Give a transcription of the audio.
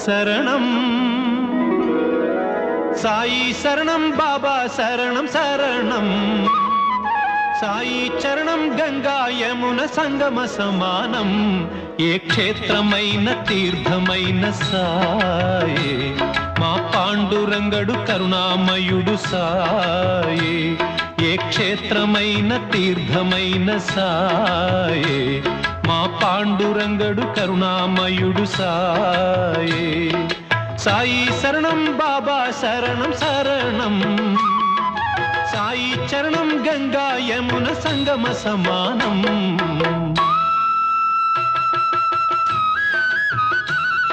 శరణం సాయి శరణం బాబా శరణం శరణం సాయి చరణం గంగా యమున సంగమ సమానం ఏ క్షేత్రమైన తీర్థమైన సాయే మా పాండురంగడు కరుణామయుడు సాయే ఏ క్షేత్రమైన తీర్థమైన సాయే మా పాండురంగడు కరుణామయుడు సాయే సాయి శరణం బాబా శరణం శరణం సాయి చరణం గంగా యమున సంగమ సమానం